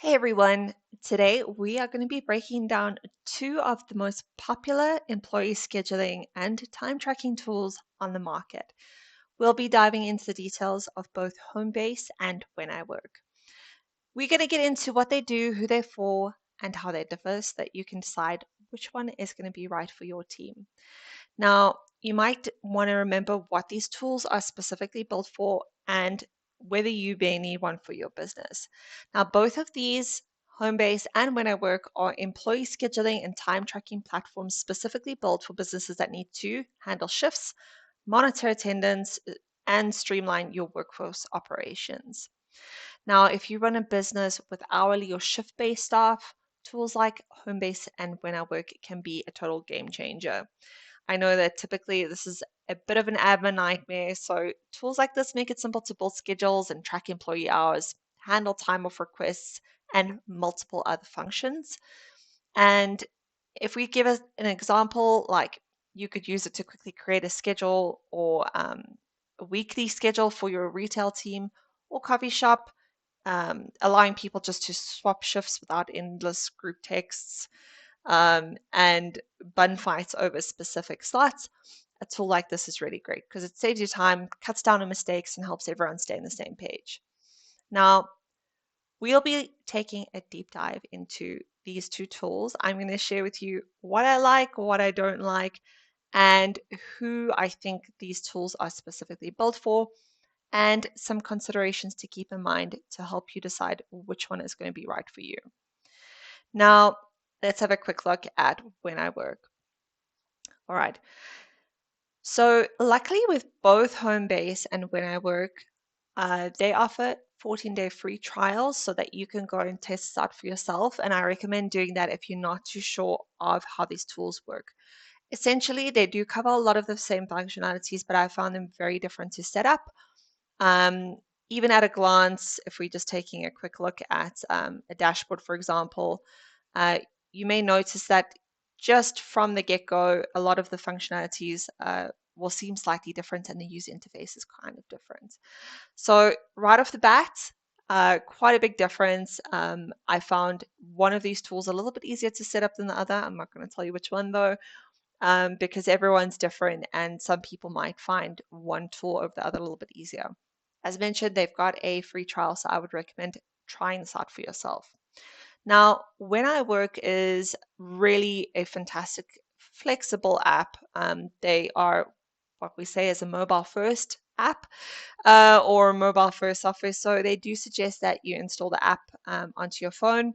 Hey everyone, today we are going to be breaking down two of the most popular employee scheduling and time tracking tools on the market. We'll be diving into the details of both Homebase and When I Work. We're going to get into what they do, who they're for, and how they differ so that you can decide which one is going to be right for your team. Now, you might want to remember what these tools are specifically built for and whether you may need one for your business. Now, both of these, Homebase and When I Work, are employee scheduling and time tracking platforms specifically built for businesses that need to handle shifts, monitor attendance, and streamline your workforce operations. Now, if you run a business with hourly or shift based staff, tools like Homebase and When I Work can be a total game changer. I know that typically this is a bit of an admin nightmare, so tools like this make it simple to build schedules and track employee hours, handle time off requests, and multiple other functions. And if we give us an example, like you could use it to quickly create a schedule or a weekly schedule for your retail team or coffee shop, allowing people just to swap shifts without endless group texts and bun fights over specific slots. A tool like this is really great because it saves you time, cuts down on mistakes, and helps everyone stay on the same page. Now, we'll be taking a deep dive into these two tools. I'm going to share with you what I like, what I don't like, and who I think these tools are specifically built for, and some considerations to keep in mind to help you decide which one is going to be right for you. Now, let's have a quick look at When I Work. All right. So, luckily, with both Homebase and When I Work, they offer 14-day free trials so that you can go and test this out for yourself. And I recommend doing that if you're not too sure of how these tools work. Essentially, they do cover a lot of the same functionalities, but I found them very different to set up. Um, Even at a glance, if we're just taking a quick look at a dashboard, for example, uh, you may notice that just from the get-go, a lot of the functionalities will seem slightly different and the user interface is kind of different. So right off the bat, quite a big difference. I found one of these tools a little bit easier to set up than the other. I'm not going to tell you which one though, because everyone's different and some people might find one tool over the other a little bit easier. As mentioned, they've got a free trial, so I would recommend trying this out for yourself. Now, When I Work is really a fantastic, flexible app. They are what we say is a mobile first app or mobile first software. So they do suggest that you install the app onto your phone.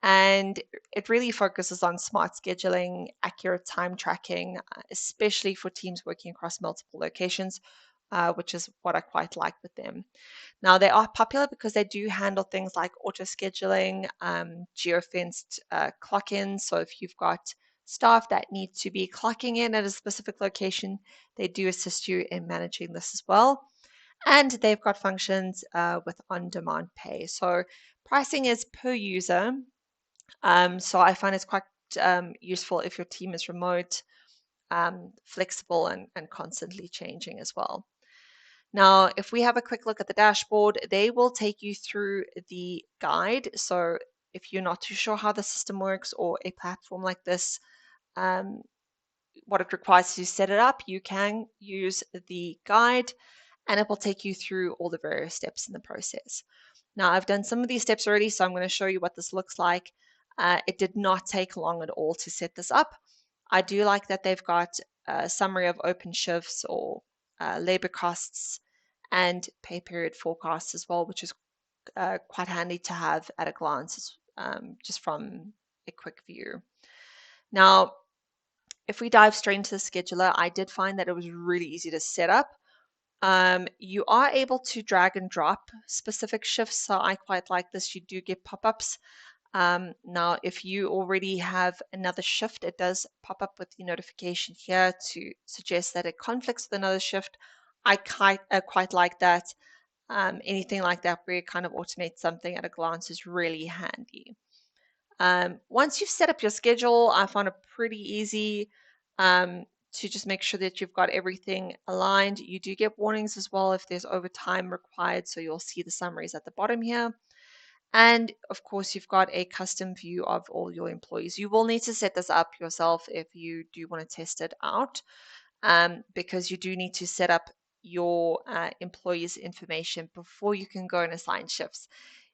And it really focuses on smart scheduling, accurate time tracking, especially for teams working across multiple locations, which is what I quite like with them. Now, they are popular because they do handle things like auto scheduling, geofenced clock ins. So if you've got staff that need to be clocking in at a specific location, they do assist you in managing this as well. And they've got functions with on demand pay. So pricing is per user. So I find it's quite useful if your team is remote, flexible, and constantly changing as well. Now, if we have a quick look at the dashboard, they will take you through the guide. So if you're not too sure how the system works or a platform like this, um, what it requires to set it up, you can use the guide and it will take you through all the various steps in the process. Now, I've done some of these steps already, so I'm going to show you what this looks like. It did not take long at all to set this up. I do like that they've got a summary of open shifts or labor costs and pay period forecasts as well, which is quite handy to have at a glance just from a quick view. Now, if we dive straight into the scheduler, I did find that it was really easy to set up. You are able to drag and drop specific shifts, so I quite like this. You do get pop-ups. Now, if you already have another shift, it does pop up with the notification here to suggest that it conflicts with another shift. I quite like that. Anything like that where you kind of automate something at a glance is really handy. Once you've set up your schedule, I found it pretty easy to just make sure that you've got everything aligned. You do get warnings as well if there's overtime required, so you'll see the summaries at the bottom here. And of course, you've got a custom view of all your employees. You will need to set this up yourself if you do want to test it out, because you do need to set up your employees' information before you can go and assign shifts.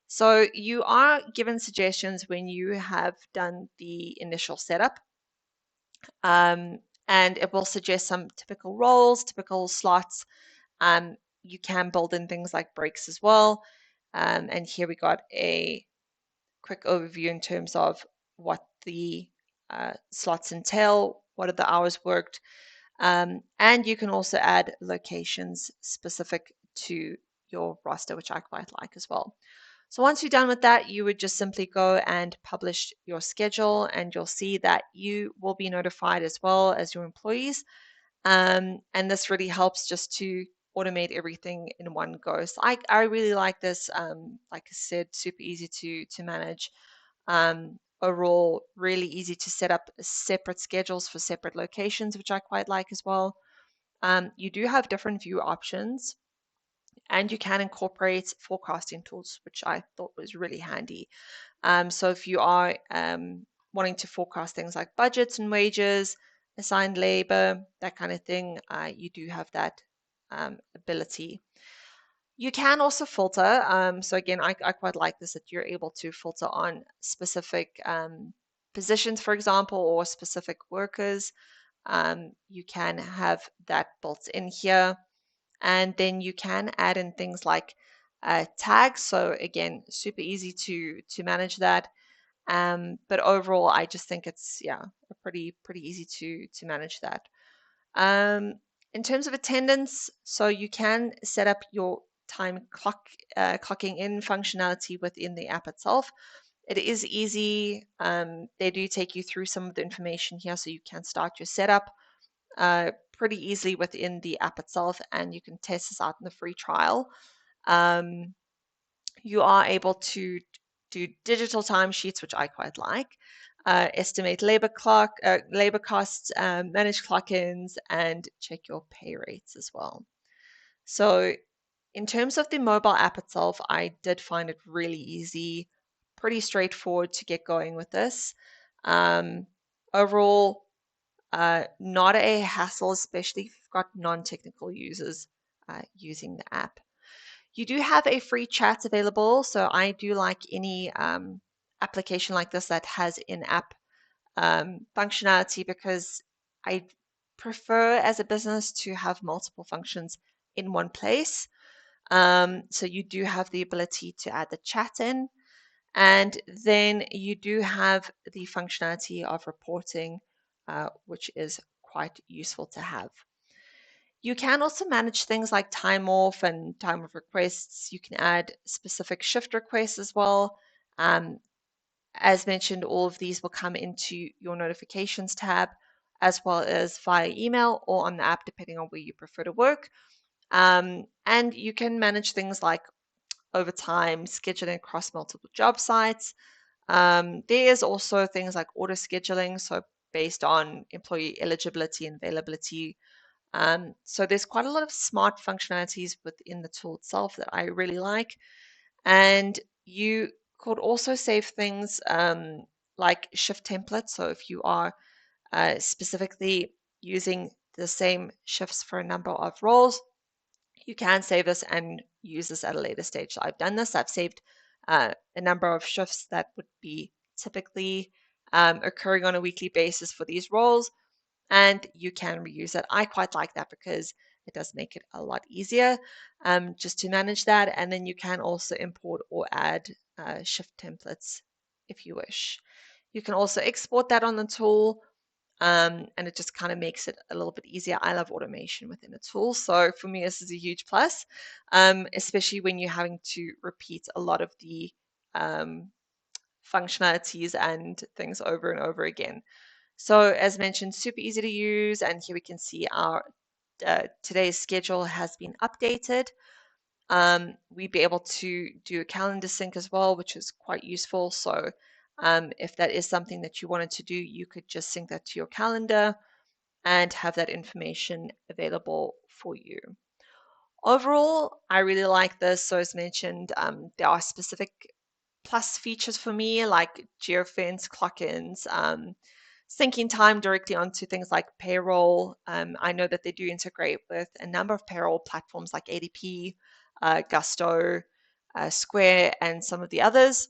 So you are given suggestions when you have done the initial setup, um, and it will suggest some typical roles, typical slots. You can build in things like breaks as well. And here we got a quick overview in terms of what the slots entail, what are the hours worked, and you can also add locations specific to your roster, which I quite like as well. So once you're done with that, you would just simply go and publish your schedule, and you'll see that you will be notified as well as your employees. And this really helps just to automate everything in one go. So I really like this. Like I said, super easy to manage. Overall, really easy to set up separate schedules for separate locations, which I quite like as well. You do have different view options, and you can incorporate forecasting tools, which I thought was really handy. So if you are wanting to forecast things like budgets and wages, assigned labor, that kind of thing, you do have that ability. You can also filter. So again, I quite like this, that you're able to filter on specific positions, for example, or specific workers. You can have that built in here. And then you can add in things like tags. So again, super easy to manage that. But overall, I just think it's, yeah, a pretty easy to manage that. Um, in terms of attendance, so you can set up your clocking in functionality within the app itself. It is easy. They do take you through some of the information here, so you can start your setup pretty easily within the app itself, and you can test this out in the free trial. Um, you are able to do digital timesheets, which I quite like, estimate labor costs, manage clock-ins, and check your pay rates as well. So in terms of the mobile app itself, I did find it really easy, pretty straightforward to get going with this. Overall, not a hassle, especially if you've got non-technical users using the app. You do have a free chat available, so I do like any application like this that has in-app functionality, because I prefer as a business to have multiple functions in one place. So you do have the ability to add the chat in, and then you do have the functionality of reporting, which is quite useful to have. You can also manage things like time off and time of requests. You can add specific shift requests as well. Um, as mentioned, all of these will come into your notifications tab, as well as via email or on the app, depending on where you prefer to work. And you can manage things like overtime, scheduling across multiple job sites. There is also things like auto scheduling, so based on employee eligibility and availability. So there's quite a lot of smart functionalities within the tool itself that I really like. And you could also save things like shift templates. So if you are specifically using the same shifts for a number of roles, you can save this and use this at a later stage. So I've done this. I've saved a number of shifts that would be typically occurring on a weekly basis for these roles, and you can reuse it. I quite like that because it does make it a lot easier just to manage that. And then you can also import or add shift templates if you wish. You can also export that on the tool, and it just kind of makes it a little bit easier. I love automation within a tool. So for me, this is a huge plus, especially when you're having to repeat a lot of the um, functionalities and things over and over again. So as mentioned, super easy to use. And here we can see our today's schedule has been updated. We'd be able to do a calendar sync as well, which is quite useful. So if that is something that you wanted to do, you could just sync that to your calendar and have that information available for you. Overall, I really like this. So as mentioned, there are specific plus features for me, like geofence, clock-ins, syncing time directly onto things like Payroll. I know that they do integrate with a number of payroll platforms like ADP, Gusto, Square, and some of the others.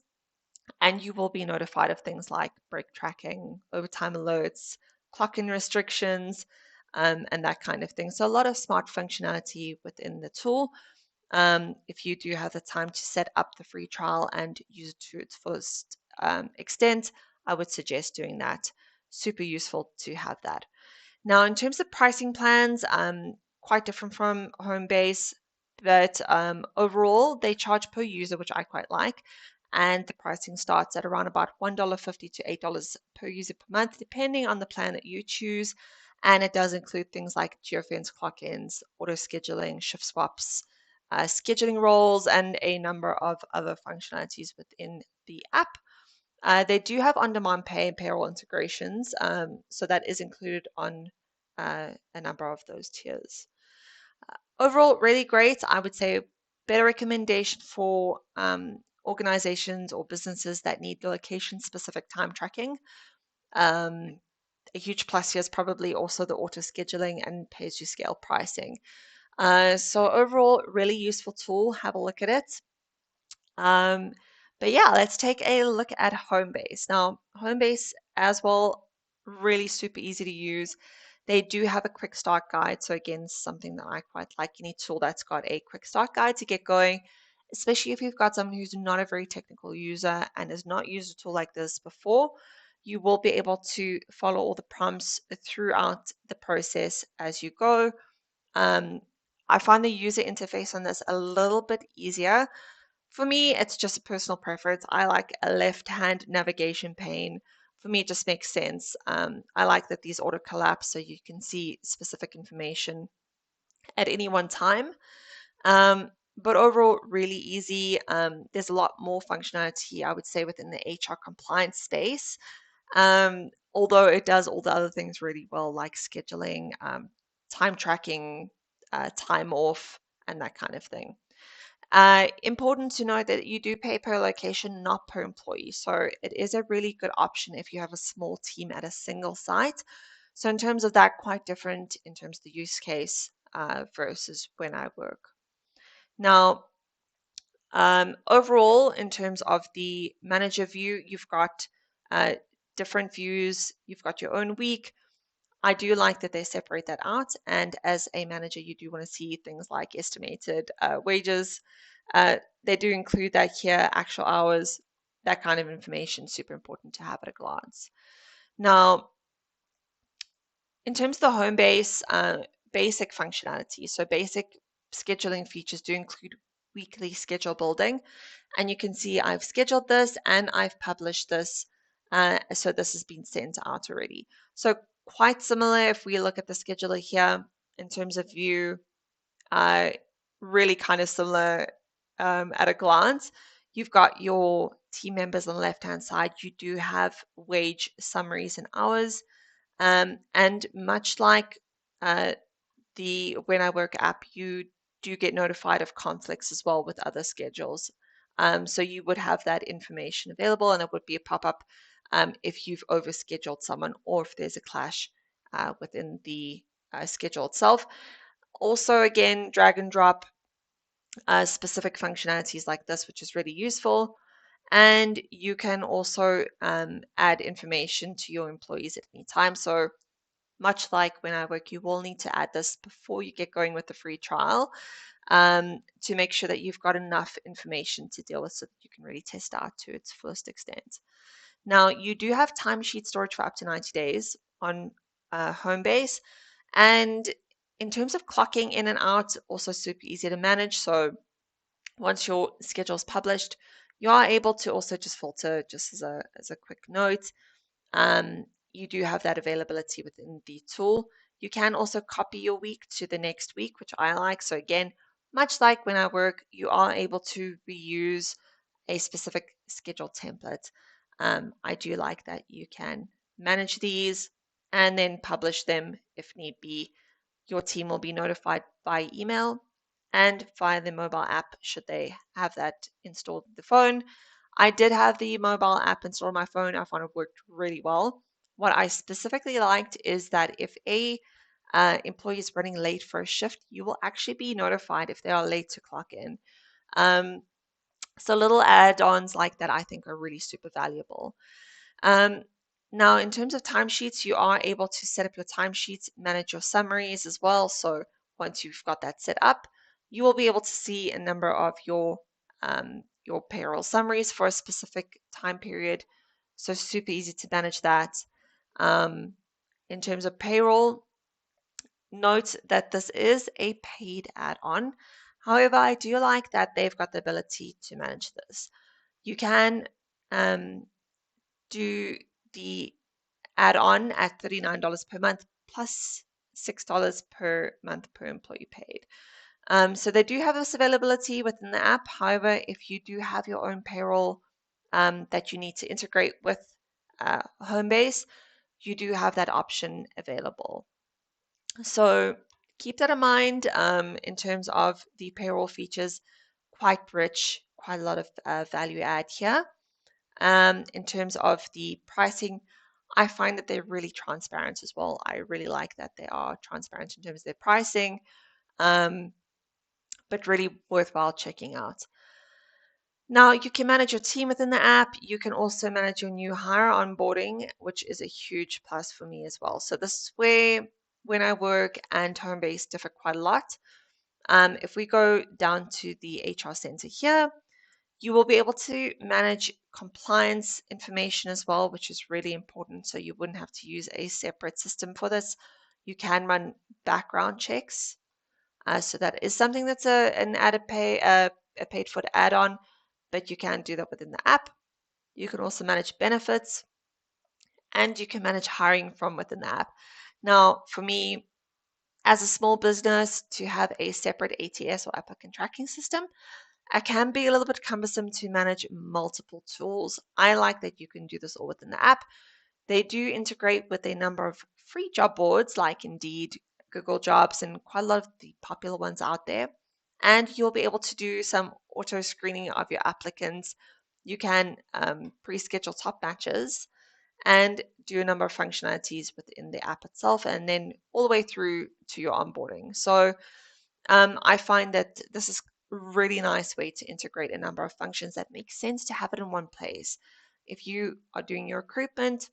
And you will be notified of things like break tracking, overtime alerts, clock-in restrictions, and that kind of thing. So a lot of smart functionality within the tool. If you do have the time to set up the free trial and use it to its fullest extent, I would suggest doing that. Super useful to have that. Now, in terms of pricing plans, quite different from Homebase, but overall they charge per user, which I quite like. And the pricing starts at around about $1.50 to $8 per user per month, depending on the plan that you choose. And it does include things like geofence clock-ins, auto scheduling, shift swaps, scheduling roles, and a number of other functionalities within the app. They do have on-demand pay and payroll integrations, so that is included on a number of those tiers. Overall, really great. I would say better recommendation for organizations or businesses that need location-specific time tracking. A huge plus here is probably also the auto scheduling and pay-as-you-scale pricing. So overall, really useful tool. Have a look at it. Um, but yeah, let's take a look at Homebase. Now, Homebase as well, really super easy to use. They do have a quick start guide. So again, something that I quite like. Any tool that's got a quick start guide to get going, especially if you've got someone who's not a very technical user and has not used a tool like this before, you will be able to follow all the prompts throughout the process as you go. Um, I find the user interface on this a little bit easier. For me, it's just a personal preference. I like a left-hand navigation pane. For me, it just makes sense. I like that these auto collapse so you can see specific information at any one time. But overall, really easy. There's a lot more functionality, I would say, within the HR compliance space. Although it does all the other things really well, like scheduling, time tracking, time off, and that kind of thing. Important to know that you do pay per location, not per employee. So it is a really good option if you have a small team at a single site. So in terms of that, quite different in terms of the use case versus when I work. Now, overall, in terms of the manager view, you've got uh, different views. You've got your own week. I do like that they separate that out. And as a manager, you do want to see things like estimated wages. They do include that here, actual hours, that kind of information, super important to have at a glance. Now, in terms of the Homebase, basic functionality, so basic scheduling features do include weekly schedule building. And you can see I've scheduled this and I've published this. So this has been sent out already. So quite similar if we look at the scheduler here in terms of view, uh, really kind of similar at a glance. You've got your team members on the left-hand side. You do have wage summaries and hours. And much like uh, the When I Work app, you do get notified of conflicts as well with other schedules. So you would have that information available, and it would be a pop-up if you've overscheduled someone or if there's a clash within the schedule itself. Also, again, drag and drop specific functionalities like this, which is really useful. And you can also add information to your employees at any time. So much like When I Work, you will need to add this before you get going with the free trial to make sure that you've got enough information to deal with so that you can really test out to its fullest extent. Now, you do have timesheet storage for up to 90 days on Homebase. And in terms of clocking in and out, also super easy to manage. So once your schedule is published, you are able to also just filter, just as a quick note. You do have that availability within the tool. You can also copy your week to the next week, which I like. So again, much like When I Work, you are able to reuse a specific schedule template. I do like that you can manage these and then publish them if need be. Your team will be notified by email and via the mobile app should they have that installed on the phone. I did have the mobile app installed on my phone. I found it worked really well. What I specifically liked is that if a employee is running late for a shift, you will actually be notified if they are late to clock in. Um, so little add-ons like that I think are really super valuable. Um, Now, in terms of timesheets, you are able to set up your timesheets, manage your summaries as well. So once you've got that set up, you will be able to see a number of your payroll summaries for a specific time period. So super easy to manage that. Um, in terms of payroll, note that this is a paid add-on. However, I do like that they've got the ability to manage this. You can um, do the add-on at $39 per month plus $6 per month per employee paid. So they do have this availability within the app. However, if you do have your own payroll that you need to integrate with Homebase, you do have that option available. So keep that in mind in terms of the payroll features, quite rich, quite a lot of value add here. In terms of the pricing, I find that they're really transparent as well. I really like that they are transparent in terms of their pricing, um, but really worthwhile checking out. Now, you can manage your team within the app. You can also manage your new hire onboarding, which is a huge plus for me as well. So this is where when I work and Homebase differ quite a lot. If we go down to the HR center here, you will be able to manage compliance information as well, which is really important. So you wouldn't have to use a separate system for this. You can run background checks. So that is something that's an added a paid for add-on, but you can do that within the app. You can also manage benefits and you can manage hiring from within the app. Now, for me, as a small business, to have a separate ATS or applicant tracking system, it can be a little bit cumbersome to manage multiple tools. I like that you can do this all within the app. They do integrate with a number of free job boards like Indeed, Google Jobs, and quite a lot of the popular ones out there. And you'll be able to do some auto screening of your applicants. You can pre-schedule top matches and do a number of functionalities within the app itself, and then all the way through to your onboarding. So I find that this is a really nice way to integrate a number of functions that make sense to have it in one place. If you are doing your recruitment,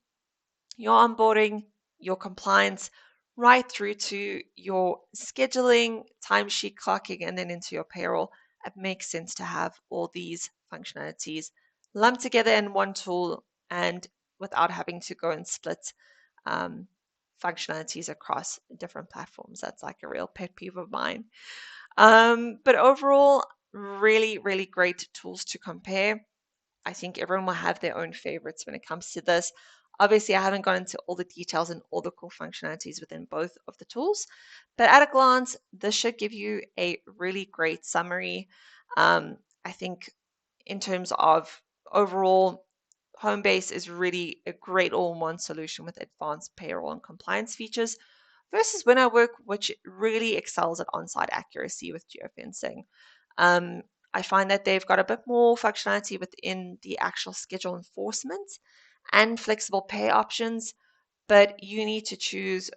your onboarding, your compliance, right through to your scheduling, timesheet clocking, and then into your payroll, it makes sense to have all these functionalities lumped together in one tool and without having to go and split um, functionalities across different platforms. That's like a real pet peeve of mine. But overall, really, really great tools to compare. I think everyone will have their own favorites when it comes to this. Obviously, I haven't gone into all the details and all the cool functionalities within both of the tools, but at a glance, this should give you a really great summary. I think in terms of overall, Homebase is really a great all-in-one solution with advanced payroll and compliance features versus when I work, which really excels at on-site accuracy with geofencing. Um, I find that they've got a bit more functionality within the actual schedule enforcement and flexible pay options, but you need to choose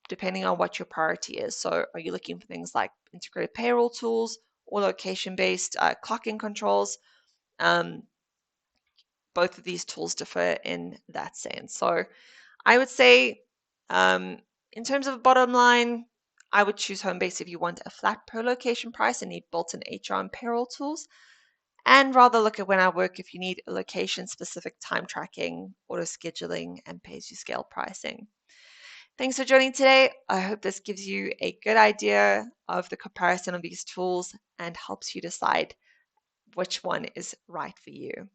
depending on what your priority is. So, are you looking for things like integrated payroll tools or location based clocking controls? Um, both of these tools differ in that sense. So, I would say, um, in terms of bottom line, I would choose Homebase if you want a flat per location price and need built-in HR and payroll tools, and rather look at when I work if you need location-specific time tracking, auto scheduling, and pay-as-you-scale pricing. Thanks for joining today. I hope this gives you a good idea of the comparison of these tools and helps you decide which one is right for you.